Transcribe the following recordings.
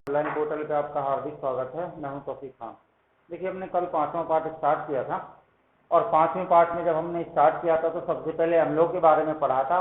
Online portal पे आपका हार्दिक स्वागत है। मैं हूं तौफीक खान। देखिए, हमने कल 5वां पार्ट स्टार्ट किया था और 5वें पार्ट में जब हमने स्टार्ट किया था तो सबसे पहले अम्लों के बारे में पढ़ा था।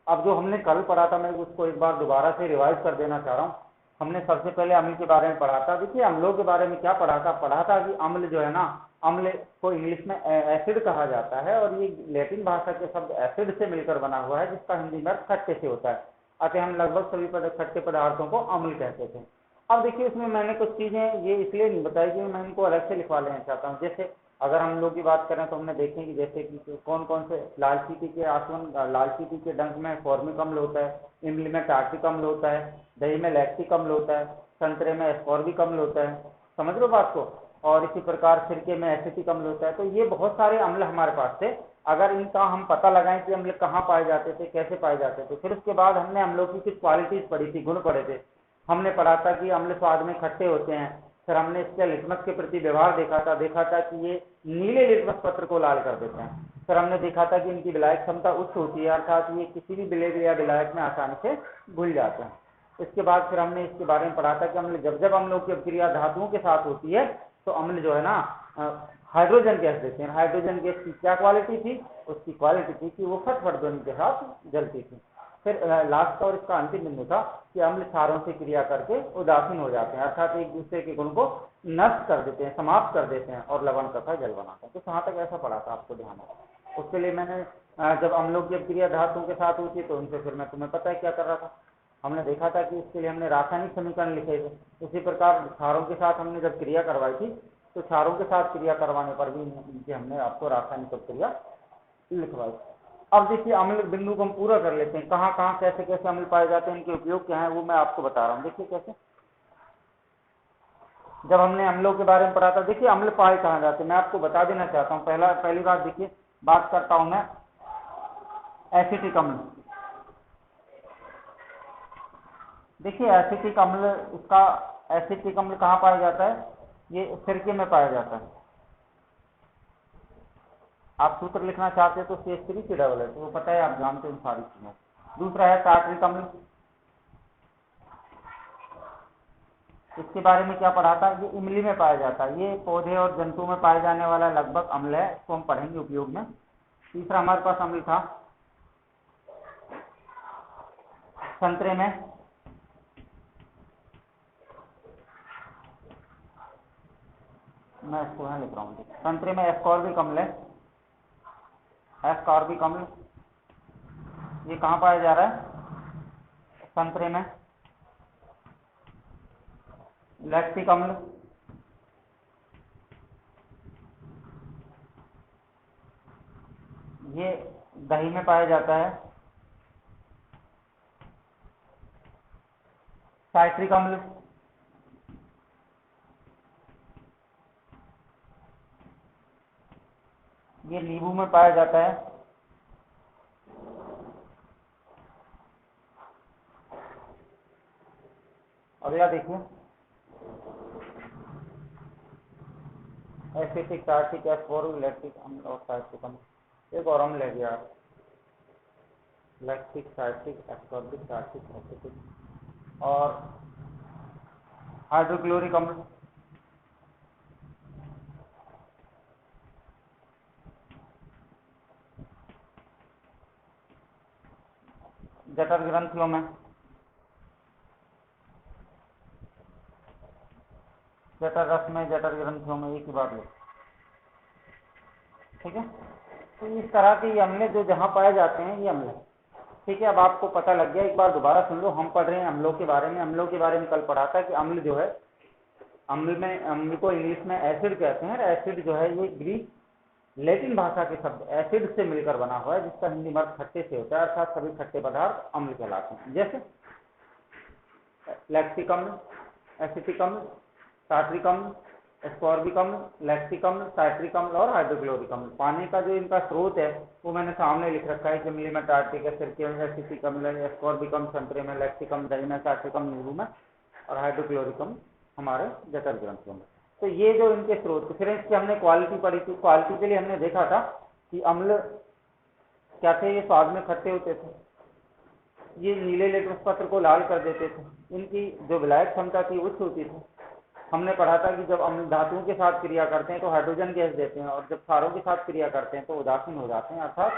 अब जो हमने कल पढ़ा था मैं उसको एक बार दोबारा से रिवाइज कर देना चाह रहा हूँ। हमने सबसे पहले अम्ल के बारे में पढ़ा था। देखिए, अम्लों के बारे में क्या पढ़ा था कि अम्ल जो है ना, अम्ल को इंग्लिश में एसिड कहा जाता है और ये लैटिन भाषा के शब्द एसिड से मिलकर बना हुआ है, जिसका हिंदी में खट्टे से होता है। अतः हम लगभग सभी खट्टे पदार्थों को अम्ल कहते थे। अब देखिए, इसमें मैंने कुछ चीजें ये इसलिए नहीं बताई कि मैं इनको अलग से लिखवा लेना चाहता हूँ। जैसे अगर हम लोग की बात करें तो हमने देखें कि जैसे कि कौन कौन से लाल चींटी के आसवन लाल चींटी के डंक में फॉर्मिक अम्ल होता है, इमली में टार्टिक अम्ल होता है, दही में लैक्टिक अम्ल होता है, संतरे में एस्कॉर्बिक अम्ल होता है। समझ लो बात को। और इसी प्रकार सिरके में एसिटिक अम्ल होता है। तो ये बहुत सारे अम्ल हमारे पास थे। अगर इनका हम पता लगाएं कि अम्ल कहाँ पाए जाते थे, कैसे पाए जाते थे। फिर उसके बाद हमने अम्लों की कुछ क्वालिटीज पढ़ी थी, गुण पढ़े थे। हमने पढ़ा था कि अम्ल स्वाद में खट्टे होते हैं। फिर हमने इसके लिटमस के प्रति व्यवहार देखा था कि ये नीले लिटमस पत्र को लाल कर देते हैं। फिर हमने देखा था कि इनकी विलायक क्षमता उच्च होती है, अर्थात ये किसी भी विलेय या विलायक में आसानी से घुल जाते हैं। इसके बाद फिर हमने इसके बारे में पढ़ा था कि अम्ल जब अम्लों की अभिक्रिया धातुओं के साथ होती है तो अम्ल जो है ना हाइड्रोजन गैस देते हैं। हाइड्रोजन गैस की क्या क्वालिटी थी? उसकी क्वालिटी थी कि वो फट ध्वनि के साथ जलती थी। फिर लास्ट और इसका अंतिम बिंदु था कि अम्ल क्षारों से क्रिया करके उदासीन हो जाते हैं, अर्थात एक दूसरे के गुण को नष्ट कर देते हैं, समाप्त कर देते हैं और लवण तथा जल बनाते हैं। तो कहाँ तक ऐसा पढ़ा था, आपको ध्यान है? उसके लिए मैंने जब अम्लों की अभिक्रिया धातुओं के साथ हुई थी तो उनसे फिर मैं तुम्हें पता है क्या कर रहा था। हमने देखा था कि इसके लिए हमने रासायनिक समीकरण लिखे थे। इसी प्रकार क्षारों के साथ हमने जब क्रिया करवाई थी तो क्षारों के साथ क्रिया करवाने पर भी हमने आपको रासायनिक अभिक्रिया लिखवाई। अब देखिए, अम्ल बिंदु को हम पूरा कर लेते हैं। कहाँ कहाँ कैसे कैसे अम्ल पाए जाते हैं, इनके उपयोग क्या है, वो मैं आपको बता रहा हूँ। देखिए कैसे, जब हमने अम्लों के बारे में पढ़ा था, देखिए अम्ल पाए कहाँ जाते हैं मैं आपको बता देना चाहता हूँ। पहली बात देखिए, बात करता हूँ मैं एसिटिक अम्ल। देखिए एसिटिक अम्ल, इसका एसिटिक अम्ल कहाँ पाया जाता है? ये सिरके में पाया जाता है। आप सूत्र लिखना चाहते हैं तो CH3CH, वो पता है, आप जानते हैं सारी चीजें। दूसरा है टार्ट्रिक अम्ल। इसके बारे में क्या पढ़ा था? ये इमली में पाया जाता है। ये पौधे और जंतुओं में पाए जाने वाला लगभग अम्ल है, इसको हम पढ़ेंगे उपयोग में। तीसरा हमारे पास अम्ल था संतरे में। मैं इसको यहाँ लिख रहा हूँ। संतरे में एस्कॉर्बिक अम्ल है। एस्कॉर्बिक अम्ल ये कहाँ पाया जा रहा है? संतरे में। लैक्टिक अम्ल ये दही में पाया जाता है। साइट्रिक अम्ल ये नींबू में पाया जाता है। अगला देखिए, एसिटिक, टार्टिक, एस्कोरिक, लैक्टिक अम्ल और साइट्रिक अम्ल। एक और अम्ल है यार, lactic, citric, ascorbic, tartaric, acetic और हाइड्रोक्लोरिक अम्ल। जठर ग्रंथियों में, जठर रस में, जठर ग्रंथियों में, एक ही बात है। ठीक है, तो इस तरह के ये अम्ल जो जहां पाए जाते हैं ये अम्ल। ठीक है, अब आपको पता लग गया। एक बार दोबारा सुन लो, हम पढ़ रहे हैं अम्लों के बारे में। अम्लों के बारे में कल पढ़ा था कि अम्ल जो है, अम्ल को इंग्लिश में एसिड कहते हैं। एसिड जो है ये ग्रीक लैटिन भाषा के शब्द एसिड से मिलकर बना हुआ है, जिसका हिंदी में अर्थ खट्टे से होता है, अर्थात सभी खट्टे पदार्थ अम्ल कहलाते हैं। जैसे लैक्टिक अम्ल, एसिटिक अम्ल, टार्ट्रिक अम्ल, एस्कॉर्बिक अम्ल, लैक्टिक अम्ल, साइट्रिक अम्ल और हाइड्रोक्लोरिक अम्ल। पानी का जो इनका स्रोत है वो मैंने सामने लिख रखा है कि इमली में टार्टिक है, सिरके में एसिटिक अम्ल, एस्कॉर्बिक अम्ल संतरे में, लैक्टिक अम्ल दही में, साइट्रिक अम्ल नींबू में और हाइड्रोक्लोरिक अम्ल हमारे जठर ग्रंथियों में। तो ये जो इनके स्रोत, फिर इसकी हमने क्वालिटी पढ़ी थी। क्वालिटी के लिए हमने देखा था कि अम्ल क्या थे? ये स्वाद में खट्टे होते थे। ये नीले लेटरस पत्र को लाल कर देते थे। इनकी जो विलायक क्षमता थी उच्च होती थी। हमने पढ़ा था कि जब अम्ल धातुओं के साथ क्रिया करते हैं तो हाइड्रोजन गैस देते हैं, और जब क्षारों के साथ क्रिया करते हैं तो उदासीन हो जाते हैं, अर्थात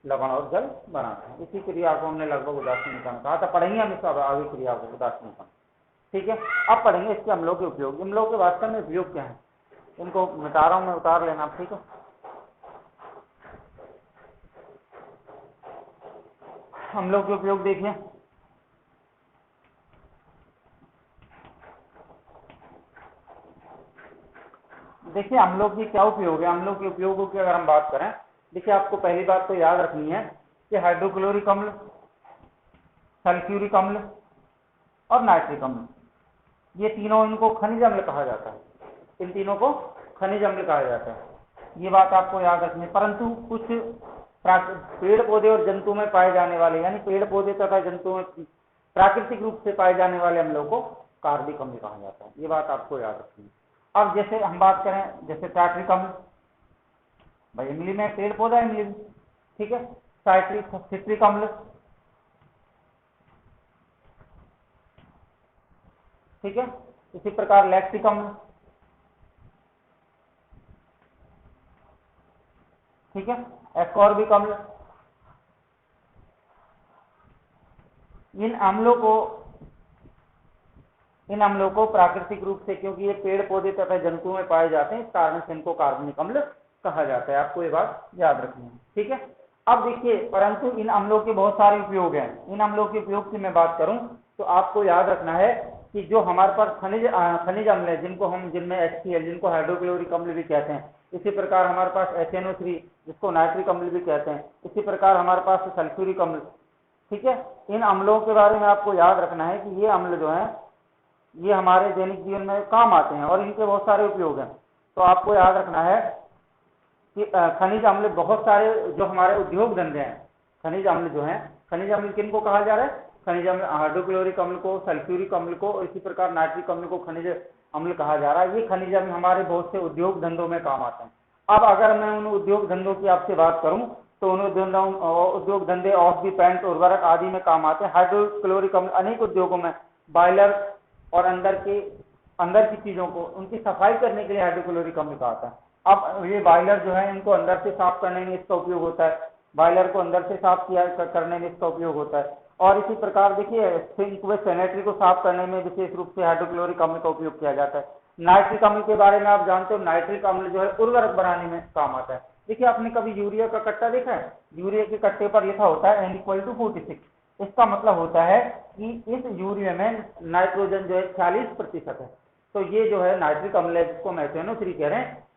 लवण और जल बनाते हैं। इसी क्रिया को हमने लगभग उदासीनीकरण कहा था। पढ़ेंगे हम इसका आगे क्रिया को, उदासीनीकरण। ठीक है, अब पढ़ेंगे इसके अम्लों के उपयोग। अम्लों के वास्तव में उपयोग क्या है, इनको मिटा रहा हूं मैं, उतार लेना आप। ठीक है, अम्लों के उपयोग देखिए। देखिए अम्लों की क्या उपयोग है। अम्लों के उपयोगों की अगर हम बात करें, देखिए आपको पहली बात तो याद रखनी है कि हाइड्रोक्लोरिक अम्ल, सल्फ्यूरिक अम्ल और नाइट्रिक अम्ल, ये तीनों, इनको खनिज अम्ल कहा जाता है। इन तीनों को खनिज अम्ल कहा जाता है, ये बात आपको याद रखनी है। परंतु कुछ पेड़ पौधे और जंतु में पाए जाने वाले, यानी पेड़ पौधे तथा जंतु में प्राकृतिक रूप से पाए जाने वाले अम्लों को कार्बनिक अम्ल कहा जाता है, ये बात आपको याद रखनी है। अब जैसे हम बात करें, जैसे टार्ट्रिक अम्ल, भाई इमली में पेड़ पौधा है इमली, ठीक है। सिट्रिक अम्ल, ठीक है। इसी प्रकार लैक्टिक अम्ल, ठीक है। एस्कॉर्बिक अम्ल। इन अम्लों को प्राकृतिक रूप से, क्योंकि ये पेड़ पौधे तथा जंतुओं में पाए जाते हैं, इस कारण से इनको कार्बनिक अम्ल कहा जाता है। आपको ये बात याद रखनी है, ठीक है। अब देखिए, परंतु इन अम्लों के बहुत सारे उपयोग हैं। इन अम्लों के उपयोग की मैं बात करूं तो आपको याद रखना है कि जो हमारे पास खनिज अम्ल है, जिनमें HCl, जिनको हाइड्रोक्लोरिक अम्ल भी कहते हैं, इसी प्रकार हमारे पास HNO3, जिसको नाइट्रिक अम्ल भी कहते हैं, इसी प्रकार हमारे पास सल्फ्यूरिक अम्ल, ठीक है। इन अम्लों के बारे में आपको याद रखना है कि ये अम्ल जो है ये हमारे दैनिक जीवन में काम आते हैं और इनके बहुत सारे उपयोग हैं। तो आपको याद रखना है कि खनिज अम्ल बहुत सारे, जो हमारे उद्योग धंधे हैं, खनिज अम्ल जो हैं, खनिज अम्ल किनको कहा जा रहा है, खनिज अम्ल हाइड्रोक्लोरिक अम्ल को, सल्फ्यूरिक अम्ल को, और इसी प्रकार नाइट्रिक अम्ल को खनिज अम्ल कहा जा रहा है। ये खनिज अम्ल हमारे बहुत से उद्योग धंधों में काम आते हैं। अब अगर मैं उन उद्योग धंधों की आपसे बात करूं तो उन उद्योग धंधे औषधि, पेंट, उर्वरक आदि में काम आते हैं। हाइड्रोक्लोरिक अम्ल अनेक उद्योगों में, बॉयलर और अंदर की चीजों को, उनकी सफाई करने के लिए हाइड्रोक्लोरिक अम्ल का आता है। अब ये बॉयलर जो है, इनको अंदर से साफ करने में इसका उपयोग होता है। बॉयलर को अंदर से साफ करने में इसका उपयोग होता है। और इसी प्रकार देखिए, सिंक व सैनिटरी को साफ करने में विशेष रूप से हाइड्रोक्लोरिक अम्ल का उपयोग किया जाता है। नाइट्रिक अम्ल के बारे में आप जानते हो, नाइट्रिक अम्ल जो है उर्वरक बनाने में काम आता है। देखिए, आपने कभी यूरिया का कट्टा देखा है? यूरिया के कट्टे पर लिखा होता है N=46। इसका मतलब होता है कि इस यूरिया में नाइट्रोजन जो है 46% है। तो ये जो है नाइट्रिक अम्ल है, जिसको हम HNO3 कह रहे हैं,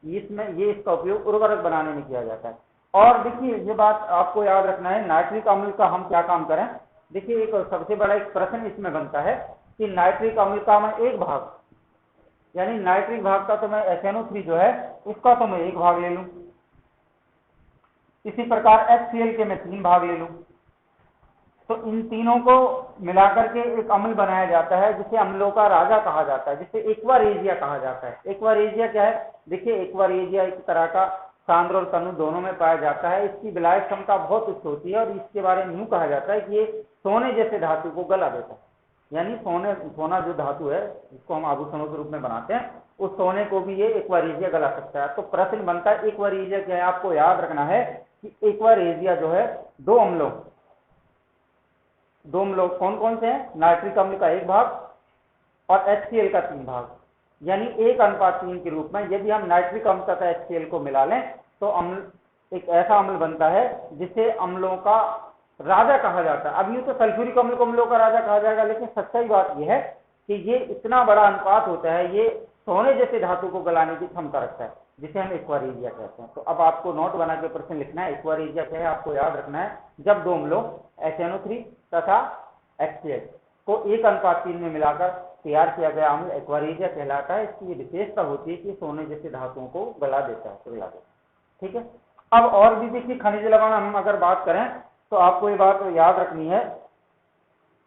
इसका उपयोग उर्वरक बनाने में किया जाता है। और देखिए, ये बात आपको याद रखना है, नाइट्रिक अम्ल का हम क्या काम करें। देखिए, एक सबसे बड़ा एक प्रश्न इसमें बनता है कि नाइट्रिक अम्ल का मैं एक भाग, यानी नाइट्रिक भाग का तो मैं HNO3 जो है उसका तो मैं एक भाग ले लूं, इसी प्रकार HCl के मैं 3 भाग ले लूं, तो इन तीनों को मिलाकर के एक अम्ल बनाया जाता है, जिसे अम्लों का राजा कहा जाता है, जिसे एक्वारेजिया कहा जाता है। एक्वारेजिया क्या है? देखिए, एक्वारेजिया एक तरह का सांद्र और तनु दोनों में पाया जाता है। इसकी विलायक क्षमता बहुत उच्च होती है और इसके बारे में यूं कहा जाता है कि ये सोने जैसे धातु को गला देता है। यानी सोना जो धातु है, जिसको हम आभूषणों के रूप में बनाते हैं, उस सोने को भी ये एक्वारेजिया गला सकता है। तो प्रश्न बनता है, एक्वारेजिया क्या है? आपको याद रखना है कि एक्वारेजिया जो है दो अम्लों कौन कौन से हैं? नाइट्रिक अम्ल का एक भाग और HCl का 3 भाग, यानी 1:3 के रूप में यदि हम नाइट्रिक अम्ल तथा HCl को मिला लें तो अम्ल एक ऐसा अम्ल बनता है जिसे अम्लों का राजा कहा जाता है। अब यूं तो सल्फ्यूरिक अम्ल को अम्लों का राजा कहा जाएगा, लेकिन सच्चाई बात यह है कि ये इतना बड़ा अनुपात होता है, ये सोने जैसे धातु को गलाने की क्षमता रखता है, जिसे हम एक्वारेजिया कहते हैं। तो अब आपको नोट बना के प्रश्न लिखना है, एक्वारेजिया क्या है आपको याद रखना है। जब दो अम्लों HNO3 तथा HCl को 1:3 में मिलाकर तैयार किया गया अम्ल एक्वारेजिया कहलाता है। इसकी विशेषता होती है कि सोने जैसे धातुओं को गला देता है, पिघला देता है, ठीक है। अब और भी देखिए, खनिज लवण हम अगर बात करें तो आपको ये बात याद रखनी है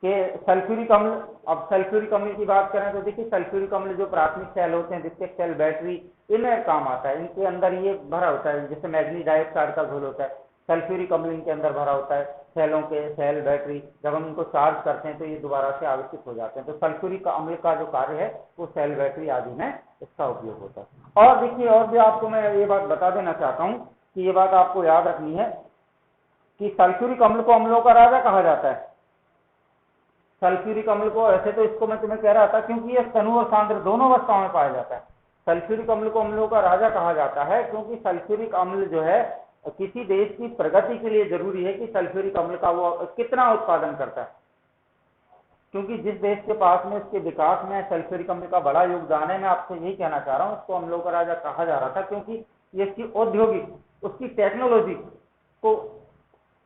कि सल्फ्यूरिक अम्ल, अब सल्फ्यूरिक अम्ल की बात करें तो देखिए, सल्फ्यूरिक अम्ल जो प्राथमिक सेल होते हैं, द्वितीयक सेल, बैटरी, इनमें काम आता है। इनके अंदर ये भरा होता है, जैसे मैग्नीज डाइऑक्साइड का घोल होता है। सल्फ्यूरिक अम्ल इनके अंदर भरा होता है, सेल बैटरी जब हम इनको चार्ज करते हैं तो ये दोबारा से आवेशित हो जाते हैं। तो सल्फ्यूरिक अम्ल का जो कार्य है वो सेल बैटरी आदि में इसका उपयोग होता है। और देखिए, और भी आपको मैं ये बात बता देना चाहता हूँ कि ये बात आपको याद रखनी है कि सल्फ्यूरिक अम्ल को अम्लों का राजा कहा जाता है। सल्फ्यूरिक अम्ल को, ऐसे तो इसको मैं तुम्हें कह रहा था क्योंकि ये स्तनु और सांद्र दोनों अवस्थाओं में पाया जाता है। सल्फ्यूरिक अम्ल को अम्लों का राजा कहा जाता है क्योंकि सल्फ्यूरिक अम्ल जो है किसी देश की प्रगति के लिए जरूरी है कि सल्फ्यूरिक अम्ल का वो कितना उत्पादन करता है, क्योंकि जिस देश के पास में इसके विकास में सल्फ्यूरिक अम्ल का बड़ा योगदान है, मैं आपसे यही कहना चाह रहा हूँ, इसको अम्लों का राजा कहा जा रहा था क्योंकि ये इसकी औद्योगिक, उसकी टेक्नोलॉजी को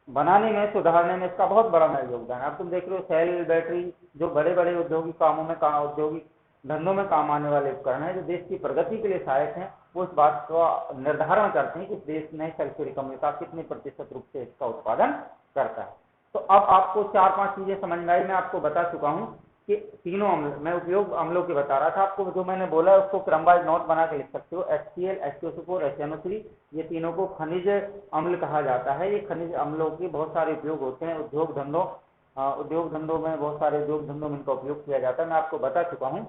बनाने में, सुधारने में इसका बहुत बड़ा योगदान है। अब तुम देख रहे हो सेल बैटरी जो बड़े बड़े औद्योगिक कामों में, औद्योगिक धंधों में काम आने वाले उपकरण है जो देश की प्रगति के लिए सहायक हैं, वो इस बात का निर्धारण करते हैं कि देश में सल्फ्यूरिक अम्ल का कितने प्रतिशत रूप से इसका उत्पादन करता है। तो अब आपको 4-5 चीजें समझ में आई। मैं आपको बता चुका हूं कि तीनों अम्ल, मैं उपयोग अम्लों के बता रहा था आपको, जो मैंने बोला उसको क्रमवाइज नोट बना के लिख सकते हो। HCl, H2SO4, HNO3, ये तीनों को खनिज अम्ल कहा जाता है। ये खनिज अम्लों के बहुत सारे उपयोग होते हैं उद्योग धंधों में, बहुत सारे उद्योग धंधों में इनका उपयोग किया जाता है। मैं आपको बता चुका हूँ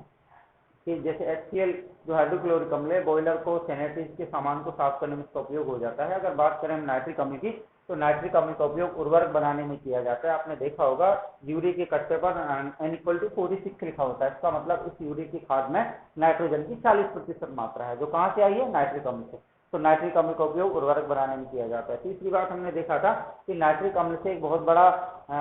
कि जैसे HCl जो हाइड्रोक्लोरिक अम्ल है, बॉयलर को, सैनिटरीज के सामान को साफ करने में इसका उपयोग हो जाता है। अगर बात करें नाइट्रिक अम्ल की, तो नाइट्रिक अम्ल का उपयोग उर्वरक बनाने में किया जाता है। आपने देखा होगा यूरिया के कट्टे पर N=46 लिखा होता है। इसका मतलब इस यूरिया की खाद में नाइट्रोजन की 40% मात्रा है, जो कहाँ से आई है? नाइट्रिक अम्ल से। तो नाइट्रिक अम्ल का उपयोग उर्वरक बनाने में किया जाता है। तीसरी बात हमने देखा था कि नाइट्रिक अम्ल से एक बहुत बड़ा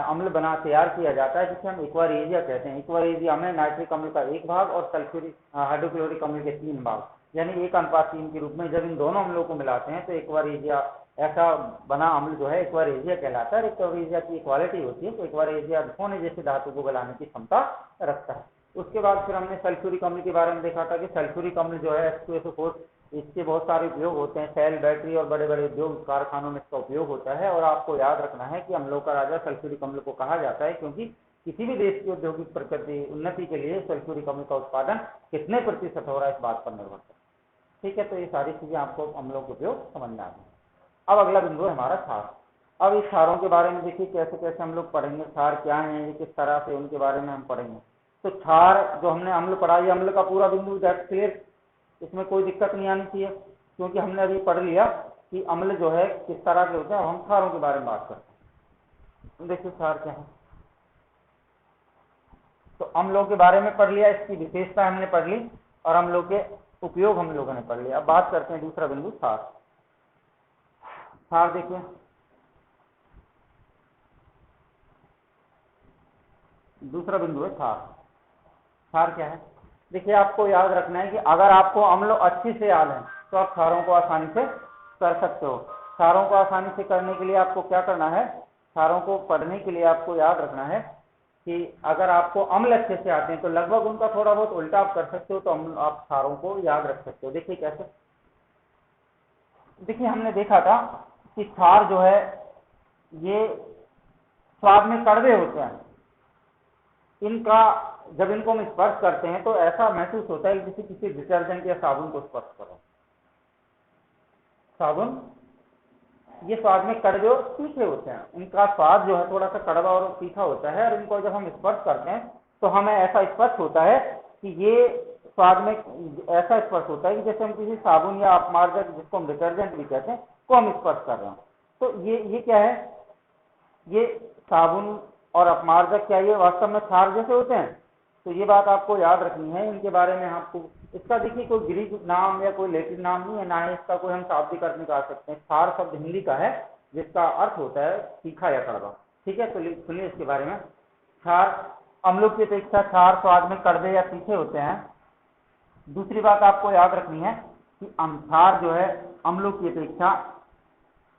अम्ल तैयार किया जाता है जिसे हम एक्वारेजिया कहते हैं। एक्वारेजिया में नाइट्रिक अम्ल का 1 भाग और सल्फ्यूरिक हाइड्रोक्लोरिक अम्ल के 3 भाग, यानी 1:3 के रूप में जब इन दोनों अम्लों को मिलाते हैं तो एक्वारेजिया, ऐसा बना अम्ल जो है एक्वारेजिया कहलाता है। एक्वारेजिया की क्वालिटी होती है, तो एक्वारेजिया सोने जैसे धातु को गलाने की क्षमता रखता है। उसके बाद फिर हमने सल्फ्यूरिक अम्ल के बारे में देखा था कि सल्फ्यूरिक अम्ल जो है H2SO4, इसके बहुत सारे उपयोग होते हैं। सेल बैटरी और बड़े बड़े उद्योग कारखानों में इसका उपयोग होता है। और आपको याद रखना है कि अम्लों का राजा सल्फ्यूरिक अम्ल को कहा जाता है क्योंकि किसी भी देश की औद्योगिक प्रगति, उन्नति के लिए सल्फ्यूरिक अम्ल का उत्पादन कितने प्रतिशत हो रहा है इस बात पर निर्भर करता है। ठीक है, तो ये सारी चीजें आपको अम्लों के उपयोग समझना है। अब अगला बिंदु है हमारा क्षार। अब इस क्षारों के बारे में देखिए कैसे कैसे हम लोग पढ़ेंगे, क्षार क्या है, ये किस तरह से उनके बारे में हम पढ़ेंगे। तो क्षार जो हमने अम्ल पढ़ा, ये अम्ल का पूरा बिंदु दैट क्लियर, इसमें कोई दिक्कत नहीं आनी चाहिए क्योंकि हमने अभी पढ़ लिया कि अम्ल जो है किस तरह के होते हैं। अब हम क्षारों के बारे में बात करते हैं। देखिए क्षार क्या है, तो अम्लों के बारे में पढ़ लिया, इसकी विशेषता हमने पढ़ ली और अम्लों के उपयोग हम लोगों ने पढ़ लिया। अब बात करते हैं दूसरा बिंदु क्षार। क्षार देखिए, दूसरा बिंदु है क्षार। क्षार क्या है? देखिए आपको याद रखना है कि अगर आपको अम्ल अच्छी से याद है तो आप क्षारों को आसानी से कर सकते हो। क्षारों को आसानी से करने के लिए आपको क्या करना है? क्षारों को पढ़ने के लिए आपको याद रखना है कि अगर आपको अम्ल अच्छे से आते हैं तो लगभग उनका थोड़ा बहुत उल्टा आप कर सकते हो, तो आप क्षारों को याद रख सकते हो। देखिए कैसे? देखिए हमने देखा था कि क्षार जो है ये स्वाद में कड़वे होते हैं। इनका जब इनको हम स्पर्श करते हैं तो ऐसा महसूस होता है कि किसी डिटर्जेंट या साबुन को स्पर्श करो। साबुन ये स्वाद में कड़वे और तीखे होते हैं। इनका स्वाद जो है थोड़ा सा कड़वा और तीखा होता है, और इनको जब हम स्पर्श करते हैं तो हमें ऐसा स्पर्श होता है कि ये स्वाद में ऐसा स्पर्श होता है कि जैसे हम किसी साबुन या अपमार्जक, जिसको हम डिटर्जेंट भी कहते हैं, को हम स्पर्श कर रहे हैं। तो ये क्या है? ये साबुन और अपमार्जक क्या ये वास्तव में क्षार जैसे होते हैं? तो ये बात आपको याद रखनी है। इनके बारे में आपको, इसका देखिए कोई ग्रीक नाम या कोई लैटिन नाम नहीं है, ना ही इसका कोई हम शाब्दिक अर्थ निकाल सकते हैं। क्षार शब्द हिंदी का है जिसका अर्थ होता है तीखा या कड़वा। ठीक है, तो सुनिए इसके बारे में। क्षार अम्लों की अपेक्षा क्षार स्वाद में कड़वे या तीखे होते हैं। दूसरी बात आपको याद रखनी है कि क्षार जो है अम्लों की अपेक्षा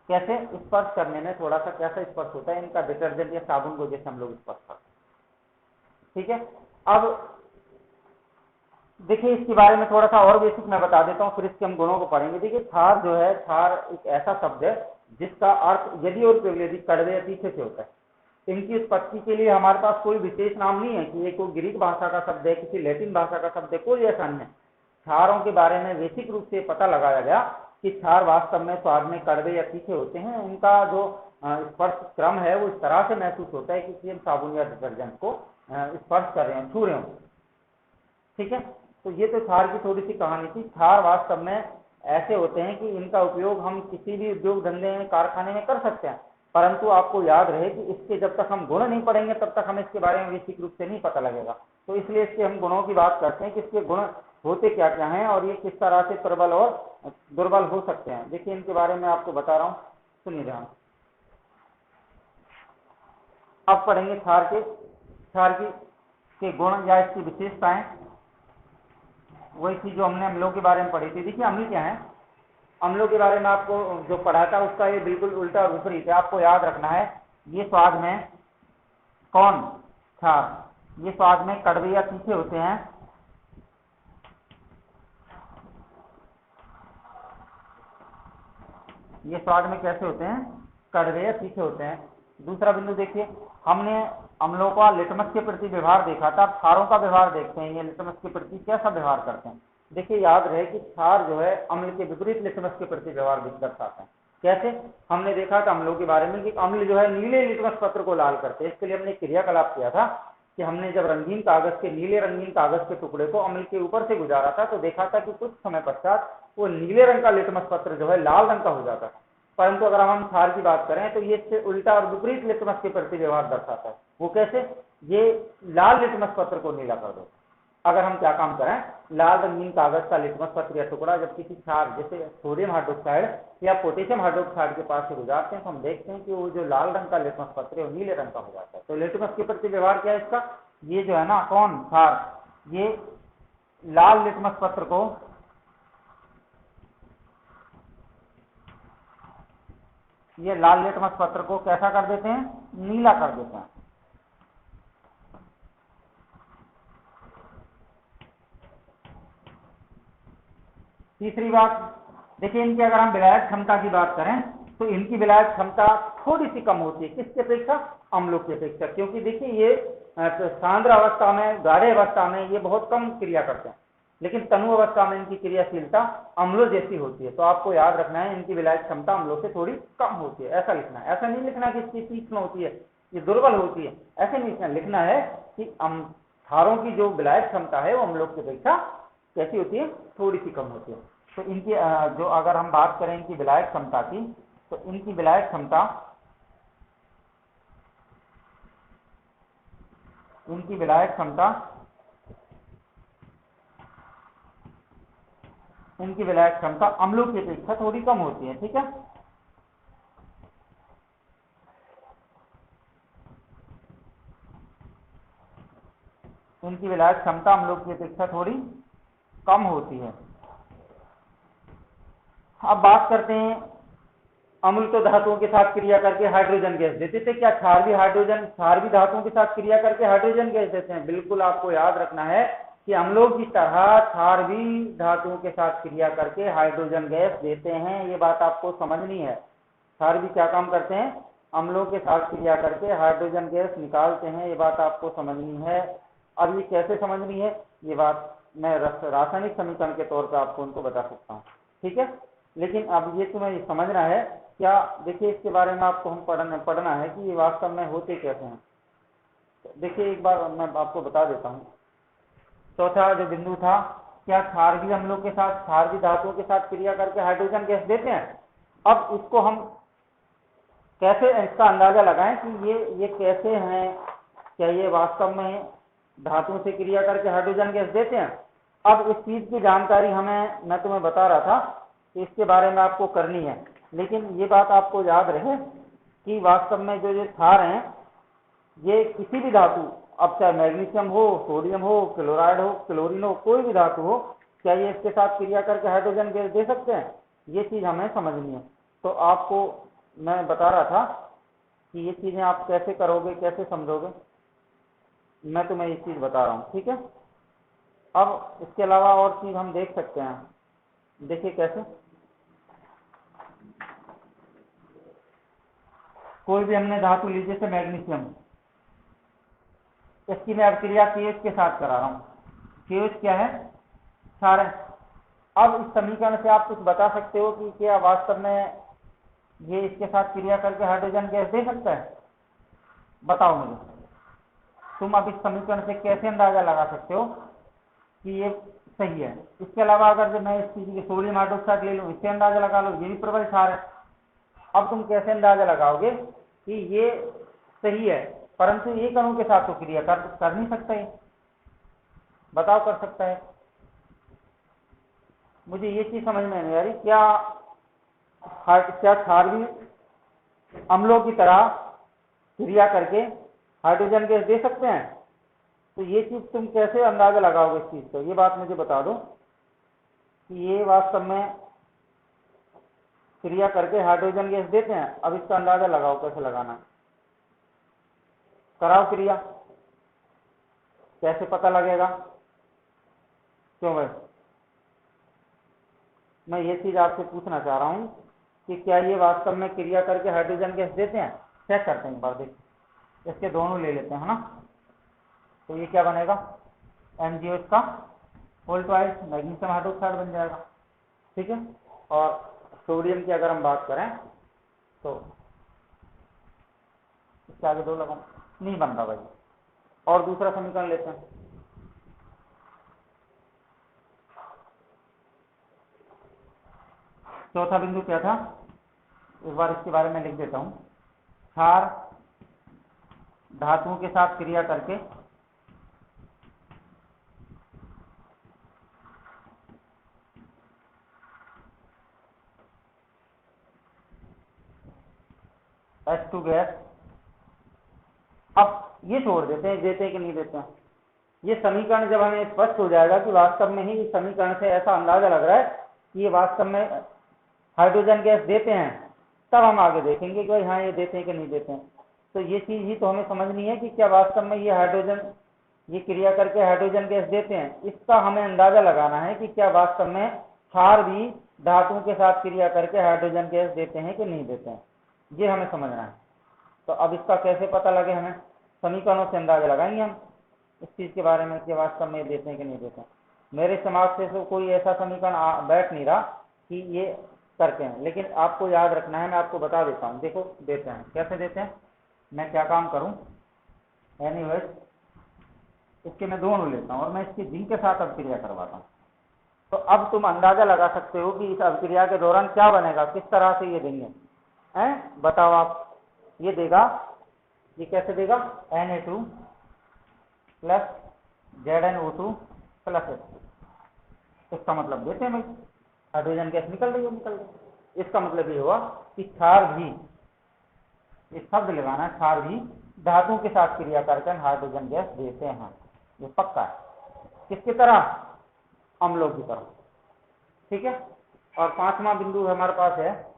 कैसे स्पर्श करने में थोड़ा सा कैसा स्पर्श होता है, इनका डिटर्जेंट या साबुन को जैसे हम लोग स्पर्श करते हैं। ठीक है, अब देखिए इसके बारे में थोड़ा सा और बेसिक मैं बता देता हूँ, फिर इसके हम गुणों को पढ़ेंगे। देखिए क्षार जो है, क्षार एक ऐसा शब्द है जिसका अर्थ यदि और केवल यदि कड़वे या तीखे से होता है। इनकी उत्पत्ति के लिए हमारे पास कोई विशेष नाम नहीं है कि ये कोई ग्रीक भाषा का शब्द है, किसी लैटिन भाषा का शब्द है, कोई ऐसा नहीं है। क्षारों के बारे में बेसिक रूप से पता लगाया गया कि क्षार वास्तव में स्वाद में कड़वे या तीखे होते हैं, उनका जो स्पर्श क्रम है वो इस तरह से महसूस होता है कि हम साबुन या डिटर्जेंट को स्पर्श कर रहे हैं, छू रहे हो। ठीक है, तो ये तो क्षार की थोड़ी सी कहानी थी। क्षार वास्तव में ऐसे होते हैं कि इनका उपयोग हम किसी भी उद्योग धंधे में, कारखाने में कर सकते हैं, परंतु आपको याद रहे कि इसके जब तक हम गुण नहीं पढ़ेंगे तब तक हमें इसके बारे में निश्चित रूप से नहीं पता लगेगा। तो इसलिए इसके हम गुणों की बात करते हैं कि इसके गुण होते क्या क्या हैं और ये किस तरह से प्रबल और दुर्बल हो सकते हैं। देखिए इनके बारे में आपको बता रहा हूं, सुनिए ध्यान। अब पढ़ेंगे क्षार के गुण या इसकी विशेषताएं, वही चीज जो हमने अम्लों के बारे में पढ़ी थी। देखिए अम्ल क्या है, अम्लों के बारे में आपको जो पढ़ा था उसका ये बिल्कुल उल्टा और विपरीत है। आपको याद रखना है ये स्वाद में कौन, क्षार, ये स्वाद में कड़वे या तीखे होते हैं। ये स्वाद में कैसे होते हैं, कड़वे या तीखे होते हैं। दूसरा बिंदु देखिए, हमने अम्लों का लिटमस के प्रति व्यवहार देखा था, अब क्षारों का व्यवहार देखते हैं, ये लिटमस के प्रति कैसा व्यवहार करते हैं। देखिए याद रहे कि क्षार जो है अम्ल के विपरीत लिटमस के प्रति व्यवहार दर्शाते हैं। कैसे, हमने देखा था अम्लों के बारे में कि अम्ल जो है नीले लिटमस पत्र को लाल करते हैं। इसके लिए हमने क्रियाकलाप किया था कि हमने जब रंगीन कागज के, नीले रंगीन कागज के टुकड़े को अम्ल के ऊपर से गुजारा था तो देखा था कि कुछ समय पश्चात वो नीले रंग का लिटमस पत्र जो है लाल रंग का हो जाता था। परंतु अगर हम क्षार की बात करें तो ये इससे उल्टा और विपरीत लिटमस के प्रति व्यवहार दर्शाता है। वो कैसे, ये लाल लिटमस पत्र को नीला कर दो। अगर हम क्या काम करें, लाल रंगीन कागज का लिटमस पत्र या टुकड़ा जब किसी क्षार जैसे सोडियम हाइड्रोक्साइड या पोटेशियम हाइड्रोक्साइड के पास से गुजारते हैं तो हम देखते हैं कि वो जो लाल रंग का लिटमस पत्र है वो नीले रंग का हो जाता है। तो लिटमस के प्रति व्यवहार क्या है इसका, ये जो है ना कौन, क्षार, ये लाल लिटमस पत्र को कैसा कर देते हैं, नीला कर देते हैं। तीसरी बात देखिए, इनकी अगर हम विलायक क्षमता की बात करें तो इनकी विलायक क्षमता थोड़ी सी कम होती है। किसके अपेक्षा, अम्लों की अपेक्षा, क्योंकि देखिए ये सांद्र अवस्था में, गाढ़े अवस्था में ये बहुत कम क्रिया करते हैं, लेकिन तनु अवस्था में इनकी क्रियाशीलता अम्लों जैसी होती है। तो आपको याद रखना है इनकी विलायक क्षमता अम्लों से थोड़ी कम होती है, ऐसा लिखना है। ऐसा नहीं लिखना कि इसकी तीक्ष्ण होती है, ये दुर्बल होती है, ऐसे नहीं लिखना है कि क्षारों की जो विलायक क्षमता है वो अम्लों की अपेक्षा कैसी होती है, थोड़ी सी कम होती है। तो इनकी जो अगर हम बात करें इनकी विलायक क्षमता की, तो इनकी विलायक क्षमता अम्लों की अपेक्षा थोड़ी कम होती है। ठीक है, इनकी विलायक क्षमता अम्लों की अपेक्षा थोड़ी कम होती है। अब बात करते हैं, अम्ल तो धातुओं के साथ क्रिया करके हाइड्रोजन गैस देते थे, क्या क्षार भी धातुओं के साथ क्रिया करके हाइड्रोजन गैस देते हैं? बिल्कुल आपको याद रखना है कि अम्लों की तरह क्षार भी धातुओं के साथ क्रिया करके हाइड्रोजन गैस देते हैं, ये बात आपको समझनी है। क्षार भी क्या काम करते हैं, अम्लों के साथ क्रिया करके हाइड्रोजन गैस निकालते हैं, ये बात आपको समझनी है। अब ये कैसे समझनी है, ये बात मैं रासायनिक समीकरण के तौर पर आपको उनको बता सकता हूँ। ठीक है, लेकिन अब ये तुम्हें समझना है क्या, देखिए इसके बारे में आपको हम पढ़ना है कि ये वास्तव में होते कैसे हैं। तो देखिए एक बार मैं आपको बता देता हूँ। चौथा जो बिंदु था, क्या क्षार भी अम्लों के साथ, क्षार भी धातुओं के साथ क्रिया करके हाइड्रोजन गैस देते हैं? अब इसको हम कैसे इसका अंदाजा लगाएं कि ये कैसे हैं, क्या ये वास्तव में धातुओं से क्रिया करके हाइड्रोजन गैस देते हैं? अब इस चीज की जानकारी मैं तुम्हें बता रहा था कि इसके बारे में आपको करनी है, लेकिन ये बात आपको याद रहे कि वास्तव में जो क्षार हैं ये किसी भी धातु, अब चाहे मैग्नीशियम हो, सोडियम हो, क्लोराइड हो, क्लोरीन हो, कोई भी धातु हो, क्या ये इसके साथ क्रिया करके हाइड्रोजन गैस दे सकते हैं? ये चीज हमें समझनी है। तो आपको मैं बता रहा था कि ये चीजें आप कैसे करोगे, कैसे समझोगे, मैं तुम्हें ये चीज बता रहा हूँ। ठीक है, अब इसके अलावा और चीज हम देख सकते हैं। देखिए कैसे, कोई भी हमने धातु ली, जैसे मैग्नीशियम, इसकी मैं अब क्रिया KH के साथ करा रहा हूँ। KH क्या है, क्षार है। अब इस समीकरण से आप कुछ बता सकते हो कि क्या वास्तव में ये इसके साथ क्रिया करके हाइड्रोजन गैस दे सकता है? बताओ मुझे, तुम अब इस समीकरण से कैसे अंदाजा लगा सकते हो कि ये सही है? इसके अलावा अगर जब मैं इस चीज की सोडियम हाइड्रोक्साइड ले लूं, इससे अंदाजा लगा लो, ये भी प्रबल क्षार है। अब तुम कैसे अंदाजा लगाओगे कि ये सही है, परंतु एक अणु के साथ तो क्रिया कर नहीं सकता है? बताओ, कर सकता है? मुझे ये चीज समझ में नहीं आ रही, क्या क्षार भी अम्लों की तरह क्रिया करके हाइड्रोजन गैस दे सकते हैं? तो ये चीज तुम कैसे अंदाजा लगाओगे इस चीज को, ये बात मुझे बता दो कि ये वास्तव में क्रिया करके हाइड्रोजन गैस देते हैं। अब इसका अंदाजा लगाओ, कैसे लगाना, कराओ क्रिया, कैसे पता लगेगा? क्यों भाई, मैं ये चीज आपसे पूछना चाह रहा हूं कि क्या ये वास्तव में क्रिया करके हाइड्रोजन गैस देते हैं? चेक करते हैं एक बार, देख, इसके दोनों ले लेते हैं, है ना? तो ये क्या बनेगा, MgO का होल ट्वाइस मैग्नीशियम हाइड्रोक्साइड बन जाएगा, ठीक है। और सोडियम की अगर हम बात करें तो इसके आगे दो लगा नहीं बन रहा भाई। और दूसरा समीकरण लेते हैं, चौथा बिंदु क्या था, एक बार इसके बारे में लिख देता हूं। क्षार धातुओं के साथ क्रिया करके H2 गैस, अब ये छोड़ देते हैं देते हैं कि नहीं देते हैं। ये समीकरण जब हमें स्पष्ट हो जाएगा कि वास्तव में ही इस समीकरण से ऐसा अंदाजा लग रहा है कि ये वास्तव में हाइड्रोजन गैस देते हैं, तब हम आगे देखेंगे कि भाई हाँ ये देते हैं कि नहीं देते हैं। तो ये चीज ही तो हमें समझनी है कि क्या वास्तव में ये क्रिया करके हाइड्रोजन गैस देते हैं। इसका हमें अंदाजा लगाना है कि क्या वास्तव में क्षार भी धातुओं के साथ क्रिया करके हाइड्रोजन गैस देते हैं कि नहीं देते हैं, ये हमें समझना है। तो अब इसका कैसे पता लगे, हमें समीकरणों से अंदाजा लगाएंगे हम इस चीज के बारे में कि वास्तव में देते हैं कि नहीं देते हैं। मेरे दिमाग से तो कोई ऐसा समीकरण बैठ नहीं रहा कि ये करते हैं, लेकिन आपको याद रखना है, मैं आपको बता देता हूँ। देखो देते हैं, कैसे देते हैं, मैं क्या काम करूँ, एनीवेज इसके मैं दोनों लेता हूँ और मैं इसकी जिंक के साथ अभिक्रिया करवाता हूँ। तो अब तुम अंदाजा लगा सकते हो कि इस अभिक्रिया के दौरान क्या बनेगा, किस तरह से ये देंगे, हैं बताओ आप। ये देगा, ये कैसे देगा, Na2 plus ZnO2 plus H2। इसका मतलब देते हैं भाई हाइड्रोजन गैस निकल रही है। इसका मतलब ये हुआ कि क्षार भी, इस शब्द लगाना, क्षार भी धातुओं के साथ क्रिया करके हाइड्रोजन गैस देते हैं, ये पक्का है। किसकी तरह, अम्लों की तरह, ठीक है। और पांचवा बिंदु हमारे पास है,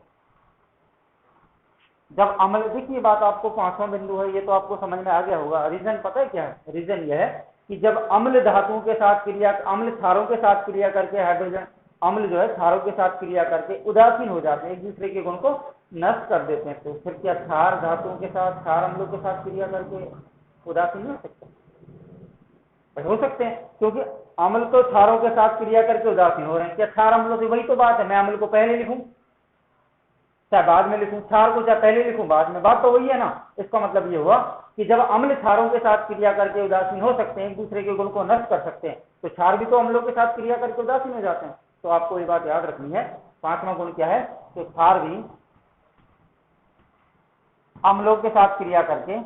जब अम्ल, देखिए बात आपको पांचवा बिंदु है, ये तो आपको समझ में आ गया होगा। रीजन पता है क्या है, रीजन यह है कि जब अम्ल धातुओं के साथ क्रिया, अम्ल क्षारों के साथ क्रिया करके हाइड्रोजन, अम्ल जो है क्षारों के साथ क्रिया करके उदासीन हो जाते हैं, एक दूसरे के गुण को नष्ट कर देते हैं। तो फिर क्या क्षार धातुओं के साथ, क्षार अम्लों के साथ क्रिया करके उदासीन हो सकते हैं? हो सकते हैं, क्योंकि अम्ल तो क्षारों के साथ क्रिया करके उदासीन हो रहे हैं। क्या क्षार अम्लों से, वही तो बात है, मैं अम्ल को पहले लिखूं चाहे बाद में लिखूं, क्षार को चाहे पहले लिखूं बाद में, बात तो वही है ना। इसका मतलब ये हुआ कि जब अम्ल क्षारों के साथ क्रिया करके उदासीन हो सकते हैं, एक दूसरे के गुण को नष्ट कर सकते हैं, तो क्षार भी तो अम्लों के साथ क्रिया करके उदासीन हो जाते हैं। तो आपको ये बात याद रखनी है, पांचवा गुण क्या है, कि क्षार भी अम्लों के साथ क्रिया करके,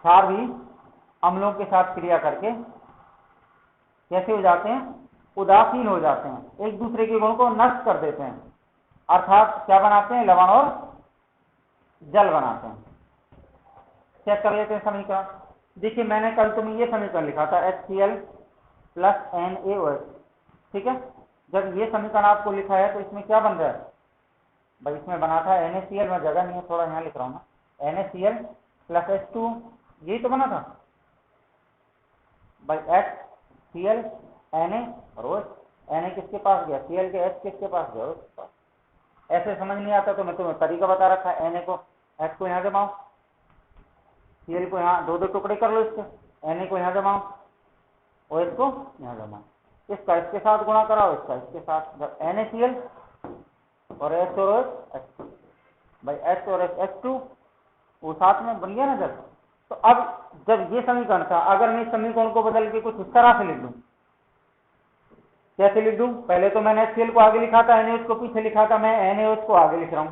क्षार भी अम्लों के साथ क्रिया करके कैसे हो जाते हैं, उदासीन हो जाते हैं, एक दूसरे के गुण को नष्ट कर देते हैं, अर्थात क्या बनाते हैं, लवण और जल बनाते हैं। चेक कर लेते हैं समीकरण। देखिए मैंने कल तुम्हें ये समीकरण लिखा था, HCl प्लस NaOH, ठीक है। जब ये समीकरण आपको लिखा है तो इसमें क्या बन रहा है भाई, इसमें बना था NaCl, में जगह नहीं है, थोड़ा यहाँ लिख रहा हूँ ना, NaCl प्लस H2, यही तो बना था भाई, HCl Na और OH। Na किसके पास गया, Cl के H किसके पास गया, OH के पास। ऐसे समझ नहीं आता तो मैं तुम्हें तरीका बता रखा है, Na को, H को यहाँ जमाओ, Cl को यहाँ दो दो टुकड़े कर लो इसके, Na को यहाँ जमाओ, OH को यहाँ जमा, इसका इसके साथ गुणा कराओ, इसका इसके साथ, जब NaCl और H और OH H2 भाई, H और H2 वो साथ में बन गया ना जब। तो अब जब ये समीकरण था, अगर मैं इस समीकरण को बदल के कुछ इस तरह से लिख दूं, कैसे लिख दूं? पहले तो मैंने HCl को आगे लिखा था, NaOH को पीछे लिखा था, मैं NaOH को आगे लिख रहा हूं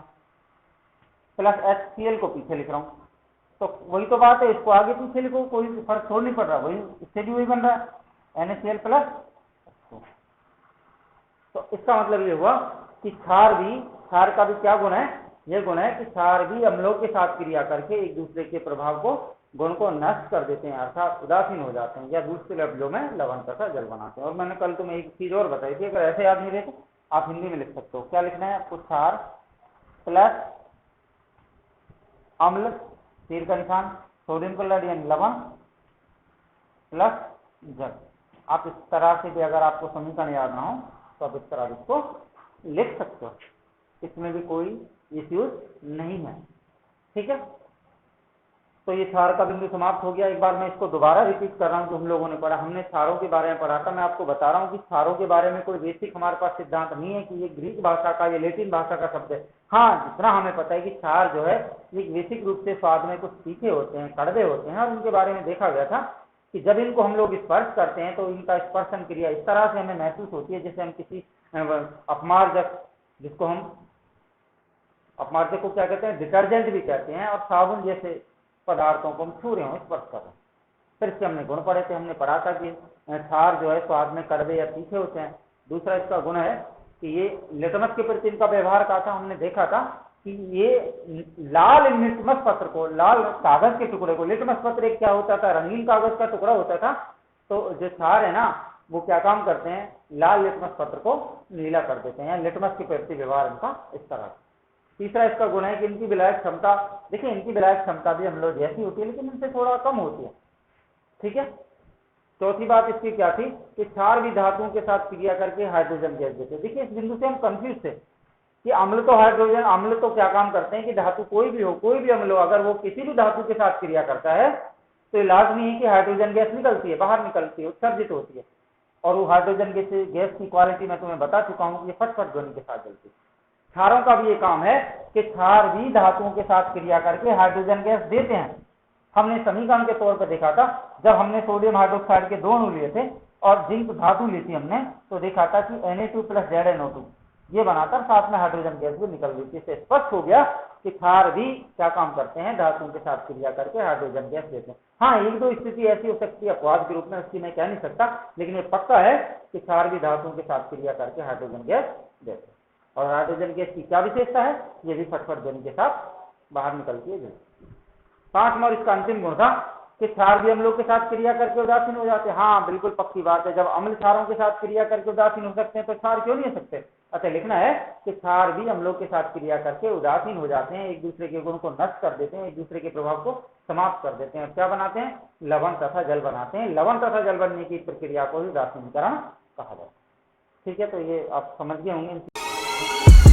प्लस HCl को पीछे लिख रहा हूं। तो वही तो बात है, इसको आगे पीछे लिखो, कोई फर्क थोड़ा नहीं पड़ रहा, वही इससे भी वही बन रहा है NaCl प्लस। तो इसका मतलब ये हुआ कि क्षार का भी क्या गुण है? ये गुण है कि क्षार भी अम्लों के साथ क्रिया करके एक दूसरे के प्रभाव को, गुण को नष्ट कर देते हैं, अर्थात उदासीन हो जाते हैं, या दूसरे लफ्जों में लवण तथा जल बनाते हैं। और मैंने कल तुम्हें एक चीज और बताई थी, अगर ऐसे याद नहीं रहे तो आप हिंदी में लिख सकते हो। क्या लिखना है आपको? क्षार प्लस अम्ल, तीर का निशान, सोडियम क्लोराइड यानी लवण प्लस जल। आप इस तरह से भी, अगर आपको समीकरण याद ना हो तो आप इस तरह इसको लिख सकते हो, इसमें भी कोई इश्यूज नहीं है। ठीक है, तो ये क्षार का बिंदु समाप्त हो गया। एक बार मैं इसको दोबारा रिपीट कर रहा हूं, जो हम लोगों ने पढ़ा, हमने क्षारों के बारे में पढ़ा था। मैं आपको बता रहा हूं कि क्षारों के बारे में कोई बेसिक हमारे पास सिद्धांत नहीं है कि ये ग्रीक भाषा का, ये लैटिन भाषा का शब्द है। हाँ, जितना हमें पता है कि क्षार जो है ये बेसिक रूप से स्वाद में कुछ तीखे होते हैं, कड़वे होते हैं, और उनके बारे में देखा गया था कि जब इनको हम लोग स्पर्श करते हैं तो इनका स्पर्शन क्रिया इस तरह से हमें महसूस होती है जैसे हम किसी अपमार्जक, जिसको हम अपमार्जक को क्या कहते हैं? डिटर्जेंट भी कहते हैं, और साबुन जैसे पदार्थों को हम छू रहे हो, स्पर्श कर रहे हैं। फिर इसके हमने गुण पढ़े थे, हमने पढ़ा था कि क्षार जो है स्वाद में कड़वे या तीखे होते हैं। दूसरा इसका गुण है कि ये लिटमस के प्रति इनका व्यवहार का था, हमने देखा था कि ये लाल लिटमस पत्र को, लाल कागज के टुकड़े को, लिटमस पत्र एक क्या होता था? रंगीन कागज का टुकड़ा होता था। तो जो क्षार है ना, वो क्या काम करते हैं? लाल लिटमस पत्र को नीला कर देते हैं, लिटमस के प्रति व्यवहार इनका इस तरह। तीसरा इसका गुण है कि इनकी विलायक क्षमता, देखिए इनकी विलायक क्षमता भी हम लोग जैसी होती है, लेकिन इनसे थोड़ा कम होती है। ठीक है, चौथी बात इसकी क्या थी कि क्षार भी धातुओं के साथ क्रिया करके हाइड्रोजन गैस देते हैं। देखिए इस बिंदु से हम कंफ्यूज थे कि अम्ल तो हाइड्रोजन, अम्ल तो क्या काम करते हैं कि धातु कोई भी हो, कोई भी अम्ल हो, अगर वो किसी भी धातु के साथ क्रिया करता है तो लाजमी है कि हाइड्रोजन गैस निकलती है, बाहर निकलती है, उत्सर्जित होती है। और वो हाइड्रोजन गैस की क्वालिटी मैं तुम्हें बता चुका हूं कि ये फटफट ध्वनि के साथ जलती है। क्षारों का भी ये काम है कि क्षार भी धातुओं के साथ क्रिया करके हाइड्रोजन गैस देते हैं। हमने समीकरण के तौर पर देखा था, जब हमने सोडियम हाइड्रोक्साइड के 2 अणु लिए थे और जिंक धातु ली थी हमने, तो देखा था कि Na2 प्लस ZnO2 ये बनाकर साथ में हाइड्रोजन गैस भी निकल गई थी। इससे स्पष्ट हो गया कि क्षार भी क्या काम करते हैं? धातुओं के साथ क्रिया करके हाइड्रोजन गैस देते हैं। हाँ, एक दो स्थिति ऐसी हो सकती है अपवाद के रूप में, उसकी मैं कह नहीं सकता, लेकिन ये पक्का है कि क्षार भी धातुओं के साथ क्रिया करके हाइड्रोजन गैस देते हैं। और हाइड्रोजन गैस की क्या विशेषता है? ये भी फटफट ध्वनि के साथ बाहर निकलती है। 5वां और इसका अंतिम गुण था कि क्षार भी अम्लों के साथ क्रिया करके उदासीन हो जाते हैं। हाँ, बिल्कुल पक्की बात है, जब अम्ल क्षारों के साथ क्रिया करके उदासीन हो सकते हैं तो क्षार क्यों नहीं हो सकते? अतः लिखना है कि क्षार भी अम्लों के साथ क्रिया करके उदासीन हो जाते हैं, एक दूसरे के गुण को नष्ट कर देते हैं, एक दूसरे के प्रभाव को समाप्त कर देते हैं। क्या बनाते हैं? लवण तथा जल बनाते हैं। लवण तथा जल बनने की प्रक्रिया को ही उदासीनीकरण कहा जाता है। ठीक है, तो ये आप समझ गए होंगे।